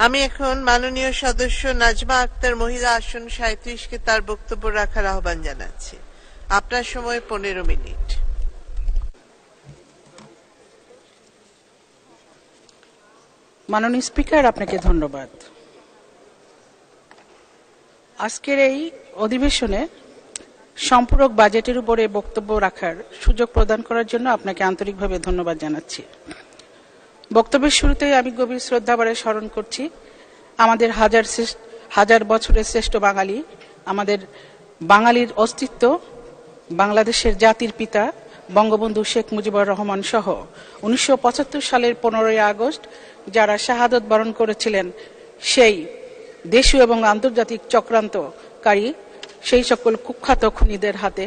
আমি এখন মাননীয় সদস্য নাজমা আক্তার মহিলা আসন ৩৭-কে তার বক্তব্য রাখার আহ্বান জানাচ্ছি। আপনার সময় ১৫ মিনিট। মাননীয় স্পিকার, আপনাকে ধন্যবাদ। আজকের এই অধিবেশনে সম্পূরক বাজেটের উপরে বক্তব্য রাখার সুযোগ প্রদান করার জন্য আপনাকে আন্তরিকভাবে ধন্যবাদ জানাচ্ছি। বক্তব্যের শুরুতেই আমি গভীর শ্রদ্ধাভরে স্মরণ করছি আমাদের হাজার বছরের শ্রেষ্ঠ বাঙালি, আমাদের বাঙালির অস্তিত্ব, বাংলাদেশের জাতির পিতা বঙ্গবন্ধু শেখ মুজিবুর রহমান সহ ১৯৭৫ সালের ১৫ই আগস্ট যারা শাহাদত বরণ করেছিলেন, সেই দেশীয় এবং আন্তর্জাতিক চক্রান্তকারী সেই সকল কুখ্যাত খুনিদের হাতে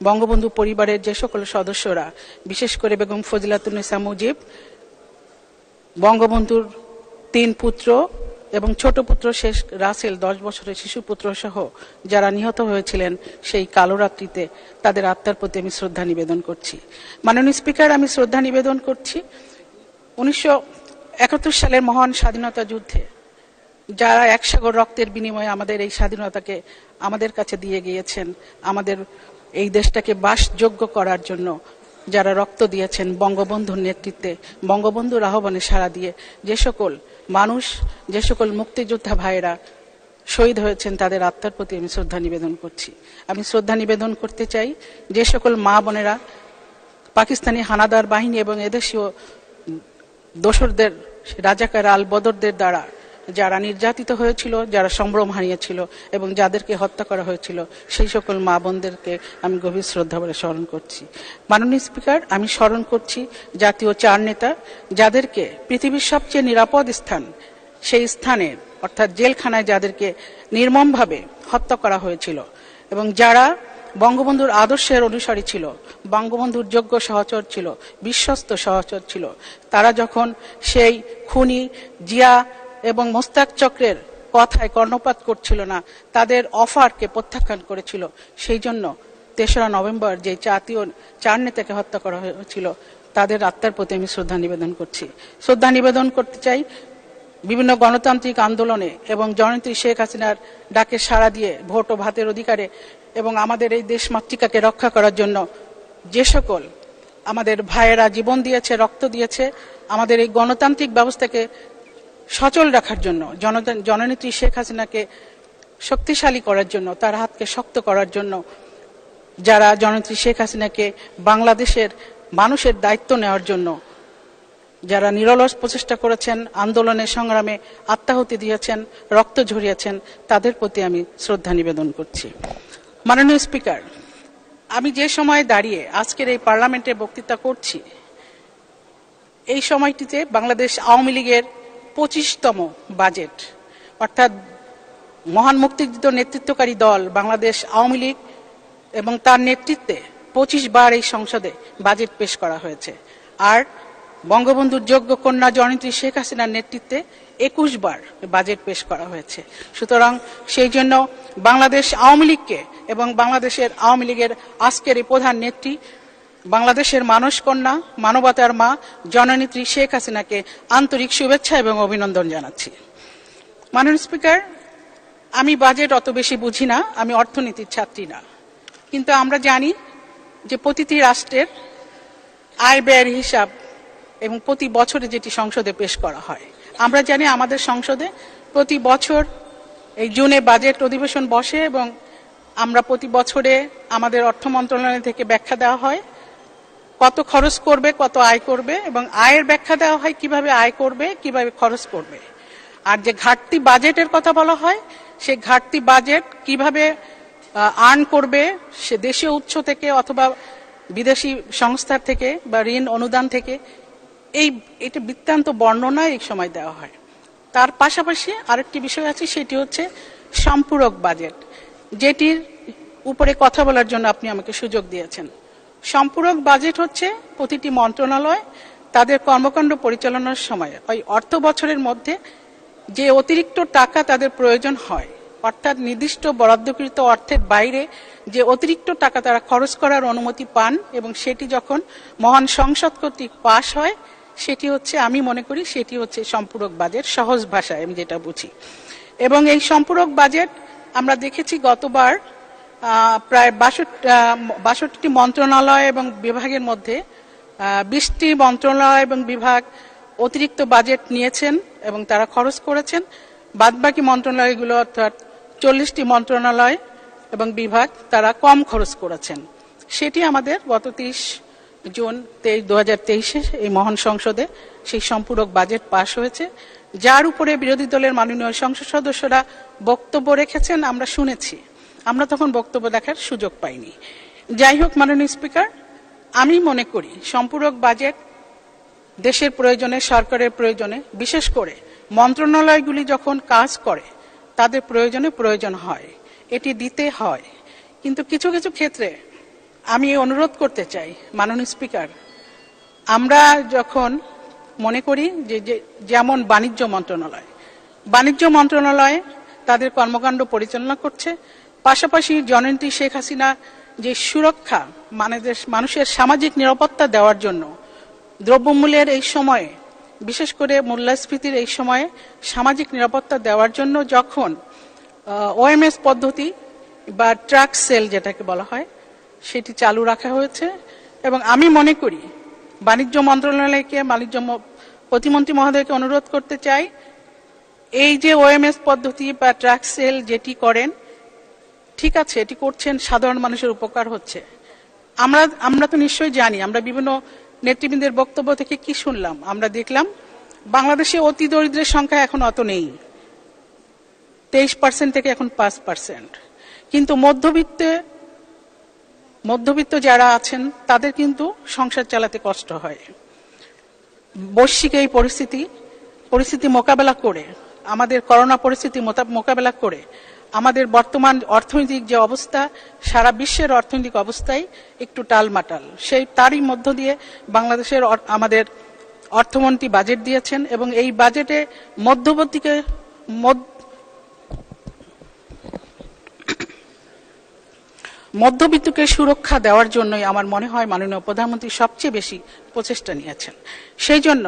বঙ্গবন্ধু পরিবারের যে সকল সদস্যরা, বিশেষ করে বেগম ফজিলাতুন্নেসা মুজিব, বঙ্গবন্ধুর ৩ পুত্র এবং ছোট পুত্র শেখ রাসেল ১০ বছরের শিশু পুত্র সহ যারা নিহত হয়েছিলেন সেই কালো রাত্রিতে, তাদের আত্মার প্রতি আমি শ্রদ্ধা নিবেদন করছি। মাননীয় স্পিকার, আমি শ্রদ্ধা নিবেদন করছি ১৯৭১ সালের মহান স্বাধীনতা যুদ্ধে যারা এক সাগর রক্তের বিনিময়ে আমাদের এই স্বাধীনতাকে আমাদের কাছে দিয়ে গিয়েছেন, আমাদের এই দেশটাকে বাসযোগ্য করার জন্য যারা রক্ত দিয়েছেন, বঙ্গবন্ধুর নেতৃত্বে, বঙ্গবন্ধুর আহ্বানে সাড়া দিয়ে যে সকল মানুষ, যে সকল মুক্তিযোদ্ধা ভাইয়েরা শহীদ হয়েছেন, তাদের আত্মার প্রতি আমি শ্রদ্ধা নিবেদন করছি। আমি শ্রদ্ধা নিবেদন করতে চাই যে সকল মা বোনেরা পাকিস্তানি হানাদার বাহিনী এবং এদেশীয় দোসরদের, রাজাকার আল বদরদের দ্বারা যারা নির্যাতিত হয়েছিল, যারা সম্ভ্রম হারিয়েছিল এবং যাদেরকে হত্যা করা হয়েছিল, সেই সকল মা বোনদেরকে আমি গভীর শ্রদ্ধা ভরে স্মরণ করছি। মাননীয় স্পিকার, আমি স্মরণ করছি জাতীয় ৪ নেতা যাদেরকে পৃথিবীর সবচেয়ে নিরাপদ স্থান, সেই স্থানে অর্থাৎ জেলখানায় যাদেরকে নির্মমভাবে হত্যা করা হয়েছিল এবং যারা বঙ্গবন্ধুর আদর্শের অনুসারী ছিল, বঙ্গবন্ধুর যোগ্য সহচর ছিল, বিশ্বস্ত সহচর ছিল, তারা যখন সেই খুনি জিয়া এবং মোস্তাক চক্রের কথায় কর্ণপাত করছিল না, তাদের অফারকে প্রত্যাখ্যান করেছিল, সেই জন্য ৩রা নভেম্বর যে জাতীয় ৪ নেতাকে হত্যা করা হয়েছিল, তাদের আত্মার প্রতি আমি শ্রদ্ধা নিবেদন করছি। শ্রদ্ধা নিবেদন করতে চাই বিভিন্ন গণতান্ত্রিক আন্দোলনে এবং জননেত্রী শেখ হাসিনার ডাকে সাড়া দিয়ে ভোট ও ভাতের অধিকারে এবং আমাদের এই দেশ মাতৃকাকে রক্ষা করার জন্য যে সকল আমাদের ভাইয়েরা জীবন দিয়েছে, রক্ত দিয়েছে, আমাদের এই গণতান্ত্রিক ব্যবস্থাকে সচল রাখার জন্য, জননেত্রী শেখ হাসিনাকে শক্তিশালী করার জন্য, তার হাতকে শক্ত করার জন্য, যারা জননেত্রী শেখ হাসিনাকে বাংলাদেশের মানুষের দায়িত্ব নেওয়ার জন্য যারা নিরলস প্রচেষ্টা করেছেন, আন্দোলনে সংগ্রামে আত্মাহুতি দিয়েছেন, রক্ত ঝরিয়েছেন, তাদের প্রতি আমি শ্রদ্ধা নিবেদন করছি। মাননীয় স্পিকার, আমি যে সময় দাঁড়িয়ে আজকের এই পার্লামেন্টে বক্তৃতা করছি, এই সময়টিতে বাংলাদেশ আওয়ামী লীগের ২৫তম বাজেট, অর্থাৎ মহান মুক্তিযুদ্ধ নেতৃত্বকারী দল বাংলাদেশ আওয়ামী লীগ এবং তার নেতৃত্বে ২৫ বার এই সংসদে বাজেট পেশ করা হয়েছে। আর বঙ্গবন্ধুর যোগ্য কন্যা জননেত্রী শেখ হাসিনার নেতৃত্বে ২১ বার বাজেট পেশ করা হয়েছে। সুতরাং সেই জন্য বাংলাদেশ আওয়ামী লীগকে এবং বাংলাদেশের আওয়ামী লীগের আজকের এই প্রধান নেত্রী, বাংলাদেশের মানস কন্যা, মানবতার মা জননেত্রী শেখ হাসিনাকে আন্তরিক শুভেচ্ছা এবং অভিনন্দন জানাচ্ছি। মাননীয় স্পিকার, আমি বাজেট অত বেশি বুঝি না, আমি অর্থনীতির ছাত্রী না, কিন্তু আমরা জানি যে প্রতিটি রাষ্ট্রের আয় ব্যয়ের হিসাব এবং প্রতি বছরে যেটি সংসদে পেশ করা হয়, আমরা জানি আমাদের সংসদে প্রতি বছর এই জুনে বাজেট অধিবেশন বসে এবং আমরা প্রতি বছরে আমাদের অর্থ মন্ত্রণালয় থেকে ব্যাখ্যা দেওয়া হয় কত খরচ করবে, কত আয় করবে, এবং আয়ের ব্যাখ্যা দেওয়া হয় কিভাবে আয় করবে, কিভাবে খরচ করবে। আর যে ঘাটতি বাজেটের কথা বলা হয়, সেই ঘাটতি বাজেট কিভাবে আর্ন করবে, সে দেশীয় উৎস থেকে অথবা বিদেশি সংস্থার থেকে বা ঋণ অনুদান থেকে, এটা বৃত্তান্ত বর্ণনা এই সময় দেওয়া হয়। তার পাশাপাশি আরেকটি বিষয় আছে, সেটি হচ্ছে সম্পূরক বাজেট, যেটির উপরে কথা বলার জন্য আপনি আমাকে সুযোগ দিয়েছেন। সম্পূরক বাজেট হচ্ছে প্রতিটি মন্ত্রণালয় তাদের কর্মকাণ্ড পরিচালনার সময় ওই অর্থ বছরের মধ্যে যে অতিরিক্ত টাকা তাদের প্রয়োজন হয়, অর্থাৎ নির্দিষ্ট বরাদ্দকৃত অর্থের বাইরে যে অতিরিক্ত টাকা তারা খরচ করার অনুমতি পান এবং সেটি যখন মহান সংসদ কর্তৃক পাশ হয়, সেটি হচ্ছে, আমি মনে করি সেটি হচ্ছে সম্পূরক বাজেট, সহজ ভাষায় আমি যেটা বুঝি। এবং এই সম্পূরক বাজেট আমরা দেখেছি গতবার প্রায় 62টি মন্ত্রণালয় এবং বিভাগের মধ্যে 20টি মন্ত্রণালয় এবং বিভাগ অতিরিক্ত বাজেট নিয়েছেন এবং তারা খরচ করেছেন। বাদবাকি মন্ত্রণালয়গুলো অর্থাৎ 40টি মন্ত্রণালয় এবং বিভাগ তারা কম খরচ করেছেন। সেটি আমাদের গত 30 জুন 2023 এই মহান সংসদে সেই সম্পূরক বাজেট পাশ হয়েছে, যার উপরে বিরোধী দলের মাননীয় সংসদ সদস্যরা বক্তব্য রেখেছেন, আমরা শুনেছি। আমরা তখন বক্তব্য দেখার সুযোগ পাইনি। যাই হোক, মাননীয় স্পিকার, আমি মনে করি সম্পূরক বাজেট দেশের প্রয়োজনে, সরকারের প্রয়োজনে, বিশেষ করে মন্ত্রণালয়গুলি যখন কাজ করে তাদের প্রয়োজন হয়, এটি দিতে হয়। কিন্তু কিছু কিছু ক্ষেত্রে আমি অনুরোধ করতে চাই মাননীয় স্পিকার, আমরা যখন মনে করি যে যেমন বাণিজ্য মন্ত্রণালয় তাদের কর্মকাণ্ড পরিচালনা করছে, পাশাপাশি জননেত্রী শেখ হাসিনা যে সুরক্ষা, মানুষের সামাজিক নিরাপত্তা দেওয়ার জন্য দ্রব্যমূল্যের এই সময়ে, বিশেষ করে মূল্যস্ফীতির এই সময়ে সামাজিক নিরাপত্তা দেওয়ার জন্য যখন ওএমএস পদ্ধতি বা ট্রাক সেল যেটাকে বলা হয় সেটি চালু রাখা হয়েছে। এবং আমি মনে করি বাণিজ্য মন্ত্রণালয়কে, বাণিজ্য প্রতিমন্ত্রী মহোদয়কে অনুরোধ করতে চাই, এই যে ওএমএস পদ্ধতি বা ট্রাক সেল যেটি করেন, ঠিক আছে, এটি করছেন, সাধারণ মানুষের উপকার হচ্ছে। আমরা তো নিশ্চয়ই জানি, আমরা বিভিন্ন নেতৃবৃন্দের বক্তব্য থেকে কি শুনলাম, আমরা দেখলাম বাংলাদেশে অতি দরিদ্রের সংখ্যা এখন অত নেই, 23% থেকে এখন 5%। কিন্তু মধ্যবিত্ত যারা আছেন তাদের কিন্তু সংসার চালাতে কষ্ট হয়। বৈশ্বিক এই পরিস্থিতি মোকাবেলা করে, আমাদের করোনা পরিস্থিতি মোকাবেলা করে, আমাদের বর্তমান অর্থনৈতিক যে অবস্থা, সারা বিশ্বের অর্থনৈতিক অবস্থায় একটু টালমাটাল, তারই মধ্য দিয়ে বাংলাদেশের আমাদের অর্থমন্ত্রী বাজেট দিয়েছেন এবং এই বাজেটে মধ্যবিত্তকে সুরক্ষা দেওয়ার জন্যই আমার মনে হয় মাননীয় প্রধানমন্ত্রী সবচেয়ে বেশি প্রচেষ্টা নিয়েছেন। সেই জন্য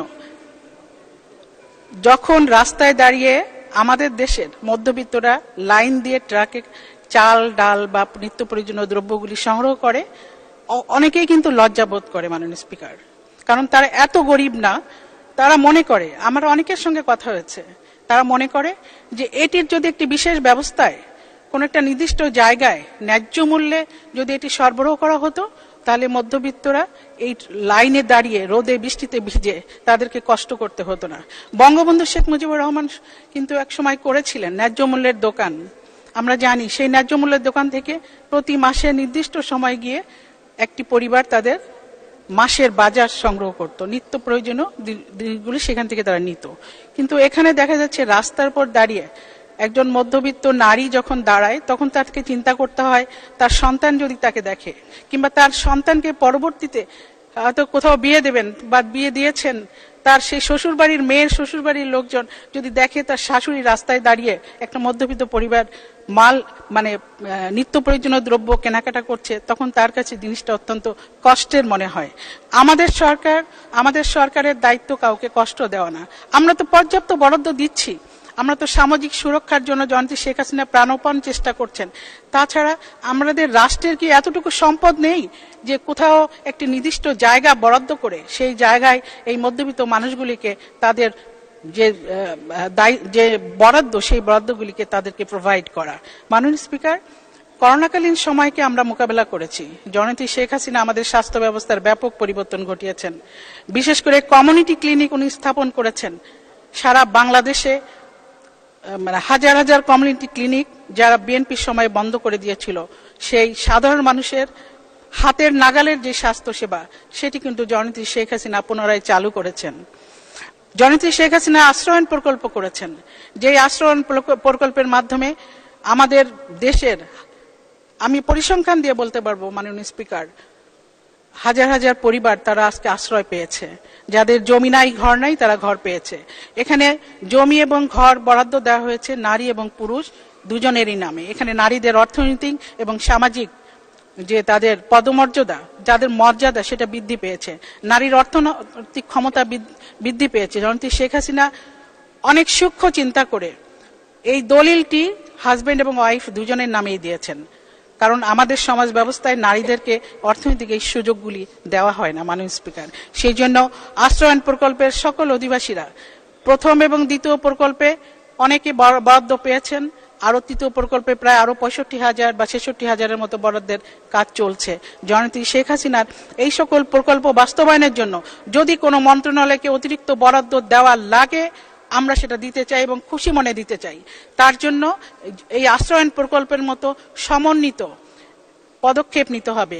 যখন রাস্তায় দাঁড়িয়ে আমাদের দেশের মধ্যবিত্তরা লাইন দিয়ে ট্রাকে চাল, ডাল বা নিত্য প্রয়োজনীয় দ্রব্যগুলি সংগ্রহ করে, অনেকেই কিন্তু লজ্জাবোধ করে মাননীয় স্পিকার, কারণ তারা এত গরিব না। তারা মনে করে, আমার অনেকের সঙ্গে কথা হয়েছে, তারা মনে করে যে এটির যদি একটি বিশেষ ব্যবস্থায় কোন একটা নির্দিষ্ট জায়গায় ন্যায্য মূল্যে যদি এটি সরবরাহ করা হতো, তাহলে মধ্যবিত্তরা এই লাইনে দাঁড়িয়ে রোদে বৃষ্টিতে ভিজে তাদেরকে কষ্ট করতে হতো না। বঙ্গবন্ধু শেখ মুজিবুর রহমান কিন্তু একসময় করেছিলেন ন্যায্য মূল্যের দোকান। আমরা জানি সেই ন্যায্য মূল্যের দোকান থেকে প্রতি মাসে নির্দিষ্ট সময় গিয়ে একটি পরিবার তাদের মাসের বাজার সংগ্রহ করত, নিত্য প্রয়োজনীয় জিনিসগুলি সেখান থেকে তারা নিত। কিন্তু এখানে দেখা যাচ্ছে রাস্তার উপর দাঁড়িয়ে একজন মধ্যবিত্ত নারী যখন দাঁড়ায়, তখন তাকে চিন্তা করতে হয় তার সন্তান যদি তাকে দেখে, কিংবা তার সন্তানকে পরবর্তীতে হয়তো কোথাও বিয়ে দেবেন বা বিয়ে দিয়েছেন, তার সেই শ্বশুরবাড়ির মেয়ের শ্বশুরবাড়ির লোকজন যদি দেখে তার শাশুড়ি রাস্তায় দাঁড়িয়ে একটা মধ্যবিত্ত পরিবার নিত্য প্রয়োজনীয় দ্রব্য কেনাকাটা করছে, তখন তার কাছে জিনিসটা অত্যন্ত কষ্টের মনে হয়। আমাদের সরকারের দায়িত্ব কাউকে কষ্ট দেওয়া না। আমরা তো পর্যাপ্ত বরাদ্দ দিচ্ছি, আমরা তো সামাজিক সুরক্ষার জন্য জননেত্রী শেখ হাসিনা প্রাণপণ চেষ্টা করছেন। তাছাড়া আমাদের রাষ্ট্রের কি এতটুকু সম্পদ নেই যে কোথাও একটি নির্দিষ্ট জায়গা বরাদ্দ করে সেই জায়গায় এই মধ্যবিত্ত মানুষগুলিকে তাদের যে বরাদ্দ, সেই বরাদ্দগুলিকে তাদেরকে প্রোভাইড করা। মাননীয় স্পিকার, করোনাকালীন সময়কে আমরা মোকাবেলা করেছি। জননেত্রী শেখ হাসিনা আমাদের স্বাস্থ্য ব্যবস্থার ব্যাপক পরিবর্তন ঘটিয়েছেন। বিশেষ করে কমিউনিটি ক্লিনিক উনি স্থাপন করেছেন সারা বাংলাদেশে। হাজার হাজার কমিউনিটি ক্লিনিক যারা বিএনপির সময় বন্ধ করে দিয়েছিল, সেই সাধারণ মানুষের হাতের নাগালের যে স্বাস্থ্য সেবা, সেটি কিন্তু জননেত্রী শেখ হাসিনা পুনরায় চালু করেছেন। জননেত্রী শেখ হাসিনা আশ্রয়ণ প্রকল্প করেছেন, যে আশ্রয়ণ প্রকল্পের মাধ্যমে আমাদের দেশের, আমি পরিসংখ্যান দিয়ে বলতে পারবো মাননীয় স্পিকার, হাজার হাজার পরিবার তারা আজকে আশ্রয় পেয়েছে। যাদের জমি নাই, ঘর নাই, তারা ঘর পেয়েছে। এখানে জমি এবং ঘর বরাদ্দ দেওয়া হয়েছে নারী এবং পুরুষ দুজনেরই নামে। এখানে নারীদের অর্থনৈতিক এবং সামাজিক যে তাদের পদমর্যাদা, যাদের মর্যাদা সেটা বৃদ্ধি পেয়েছে, নারীর অর্থনৈতিক ক্ষমতা বৃদ্ধি পেয়েছে। জননেত্রী শেখ হাসিনা অনেক সূক্ষ্ম চিন্তা করে এই দলিলটি হাজবেন্ড এবং ওয়াইফ দুজনের নামেই দিয়েছেন, কারণ আমাদের সমাজ ব্যবস্থায় নারীদেরকে অর্থনৈতিক এই সুযোগগুলি দেওয়া হয় না মাননীয় স্পিকার। সেই জন্য আশ্রয়ণ প্রকল্পের সকল অধিবাসীরা প্রথম এবং দ্বিতীয় প্রকল্পে অনেকে বরাদ্দ পেয়েছেন, আরো তৃতীয় প্রকল্পে প্রায় আরো 65,000 বা 66,000-এর মতো বরাদ্দের কাজ চলছে। জননেত্রী শেখ হাসিনার এই সকল প্রকল্প বাস্তবায়নের জন্য যদি কোনো মন্ত্রণালয়কে অতিরিক্ত বরাদ্দ দেওয়া লাগে, আমরা সেটা দিতে চাই এবং খুশি মনে দিতে চাই। তার জন্য এই আশ্রয়ণ প্রকল্পের মতো সমন্বিত পদক্ষেপ নিতে হবে।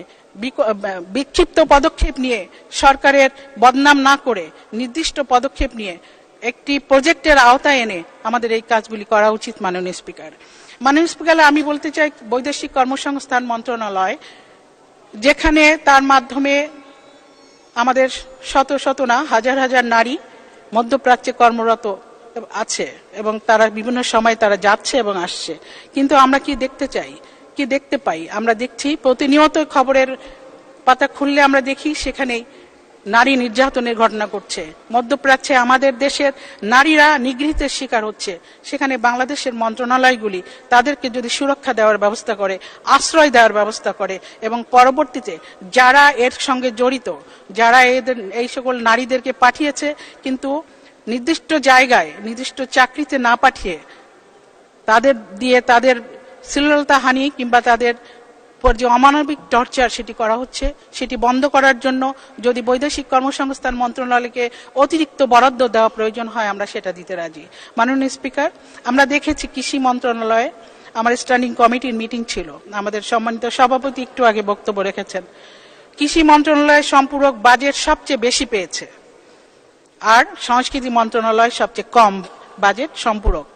বিক্ষিপ্ত পদক্ষেপ নিয়ে সরকারের বদনাম না করে নির্দিষ্ট পদক্ষেপ নিয়ে একটি প্রজেক্টের আওতায় এনে আমাদের এই কাজগুলি করা উচিত মাননীয় স্পিকার। মাননীয় স্পিকার, আমি বলতে চাই বৈদেশিক কর্মসংস্থান মন্ত্রণালয়, যেখানে তার মাধ্যমে আমাদের শত শত না হাজার হাজার নারী মধ্যপ্রাচ্যে কর্মরত আছে এবং তারা বিভিন্ন সময় তারা যাচ্ছে এবং আসছে, কিন্তু আমরা কি দেখতে চাই, কি দেখতে পাই? আমরা দেখছি প্রতিনিয়ত খবরের পাতা খুললে আমরা দেখি সেখানেই নারী নির্যাতনের ঘটনা ঘটছে। মধ্যপ্রাচ্যে আমাদের দেশের নারীরা নিগৃহীতের শিকার হচ্ছে, সেখানে বাংলাদেশের মন্ত্রণালয়গুলি তাদেরকে যদি সুরক্ষা দেওয়ার ব্যবস্থা করে, আশ্রয় দেওয়ার ব্যবস্থা করে এবং পরবর্তীতে যারা এর সঙ্গে জড়িত, যারা এই সকল নারীদেরকে পাঠিয়েছে কিন্তু নির্দিষ্ট জায়গায় নির্দিষ্ট চাকরিতে না পাঠিয়ে তাদের দিয়ে তাদের শ্লীলতাহানি কিংবা তাদের যে অমানবিক টর্চার সেটি করা হচ্ছে, সেটি বন্ধ করার জন্য যদি বৈদেশিক কর্মসংস্থান মন্ত্রণালয়কে অতিরিক্ত বরাদ্দ দেওয়া প্রয়োজন হয়, আমরা সেটা দিতে রাজি। মাননীয় স্পিকার, আমরা দেখেছি কৃষি মন্ত্রণালয়ে আমার স্ট্যান্ডিং কমিটির মিটিং ছিল, আমাদের সম্মানিত সভাপতি একটু আগে বক্তব্য রেখেছেন। কৃষি মন্ত্রণালয়ের সম্পূরক বাজেট সবচেয়ে বেশি পেয়েছে, আর সংস্কৃতি মন্ত্রণালয় সবচেয়ে কম বাজেট সম্পূরক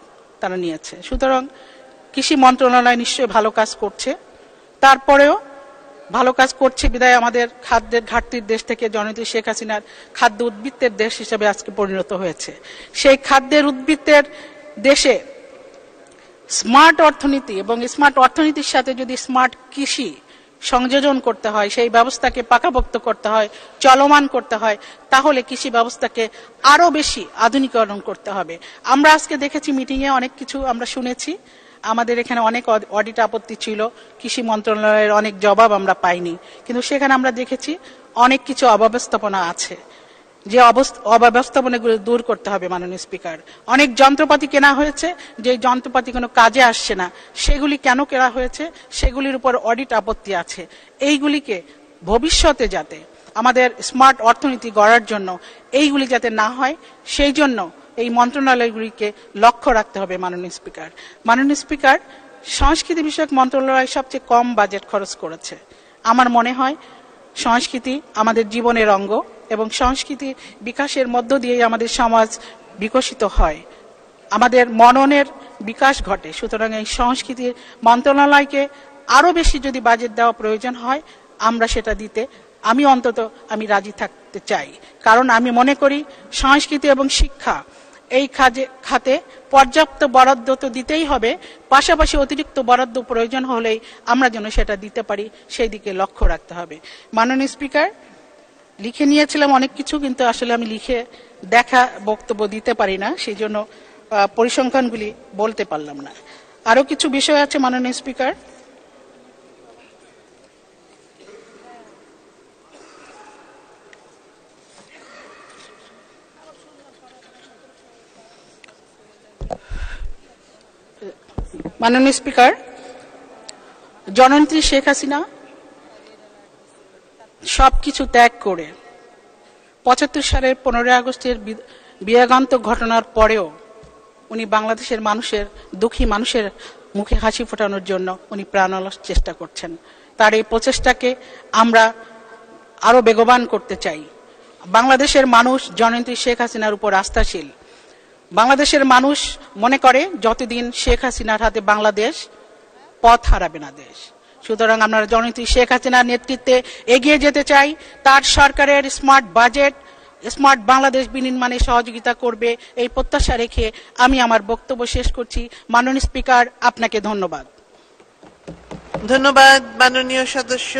তারা নিয়েছে। সুতরাং কৃষি মন্ত্রণালয় নিশ্চয়ই ভালো কাজ করছে, তারপরেও ভালো কাজ করছে বিদায় আমাদের খাদ্যের ঘাটতির দেশ থেকে জননেত্রী শেখ হাসিনার খাদ্য উদ্বৃত্তের দেশ হিসেবে আজকে পরিণত হয়েছে। সেই খাদ্যের উদ্বৃত্তের দেশে স্মার্ট অর্থনীতি এবং স্মার্ট অর্থনীতির সাথে যদি স্মার্ট কৃষি সংযোজন করতে হয়, সেই ব্যবস্থাকে পাকাপোক্ত করতে হয়, চলমান করতে হয়, তাহলে কৃষি ব্যবস্থাকে আরো বেশি আধুনিকরণ করতে হবে। আমরা আজকে দেখেছি মিটিংয়ে অনেক কিছু আমরা শুনেছি, আমাদের এখানে অনেক অডিট আপত্তি ছিল, কৃষি মন্ত্রণালয়ের অনেক জবাব আমরা পাইনি, কিন্তু সেখানে আমরা দেখেছি অনেক কিছু অব্যবস্থাপনা আছে, যে অব্যবস্থাপনাগুলো দূর করতে হবে মাননীয় স্পিকার। অনেক যন্ত্রপাতি কেনা হয়েছে, যে যন্ত্রপাতি কোনো কাজে আসছে না, সেগুলি কেন কেনা হয়েছে, সেগুলির উপর অডিট আপত্তি আছে। এইগুলিকে ভবিষ্যতে যাতে আমাদের স্মার্ট অর্থনীতি গড়ার জন্য এইগুলি যাতে না হয়, সেই জন্য এই মন্ত্রণালয়গুলিকে লক্ষ্য রাখতে হবে মাননীয় স্পিকার। মাননীয় স্পিকার, সংস্কৃতি বিষয়ক মন্ত্রণালয় সবচেয়ে কম বাজেট খরচ করেছে। আমার মনে হয় সংস্কৃতি আমাদের জীবনের অঙ্গ এবং সংস্কৃতি বিকাশের মধ্য দিয়েই আমাদের সমাজ বিকশিত হয়, আমাদের মননের বিকাশ ঘটে। সুতরাং এই সংস্কৃতি মন্ত্রণালয়কে আরো বেশি যদি বাজেট দেওয়া প্রয়োজন হয়, আমরা সেটা দিতে আমি রাজি থাকতে চাই, কারণ আমি মনে করি সংস্কৃতি এবং শিক্ষা এই খাতে পর্যাপ্ত বরাদ্দ তো দিতেই হবে, পাশাপাশি অতিরিক্ত বরাদ্দ প্রয়োজন হলেই আমরা যেন সেটা দিতে পারি, সেই দিকে লক্ষ্য রাখতে হবে। মাননীয় স্পিকার, লিখে নিয়েছিলাম অনেক কিছু, কিন্তু আসলে আমি লিখে দেখা বক্তব্য দিতে পারি না, সেই জন্য পরিসংখ্যানগুলি বলতে পারলাম না। আরো কিছু বিষয় আছে মাননীয় স্পিকার। মাননীয় স্পিকার, জননেত্রী শেখ হাসিনা সবকিছু ত্যাগ করে ৭৫ সালের 15 আগস্টের বিয়োগান্তক ঘটনার পরেও উনি বাংলাদেশের মানুষের, দুঃখী মানুষের মুখে হাসি ফোটানোর জন্য উনি প্রাণালস চেষ্টা করছেন। তার এই প্রচেষ্টাকে আমরা আরো বেগবান করতে চাই। বাংলাদেশের মানুষ জননেত্রী শেখ হাসিনার উপর আস্থাশীল। বাংলাদেশের মানুষ মনে করে যতদিন শেখ হাসিনার হাতে বাংলাদেশ, পথ হারাবে না দেশ। সুতরাং আমরা জননেত্রী শেখ হাসিনার নেতৃত্বে এগিয়ে যেতে চাই। তার সরকারের স্মার্ট বাজেট, স্মার্ট বাংলাদেশ বিনির্মাণে সহযোগিতা করবে, এই প্রত্যাশা রেখে আমি আমার বক্তব্য শেষ করছি। মাননীয় স্পিকার, আপনাকে ধন্যবাদ। ধন্যবাদ মাননীয় সদস্য।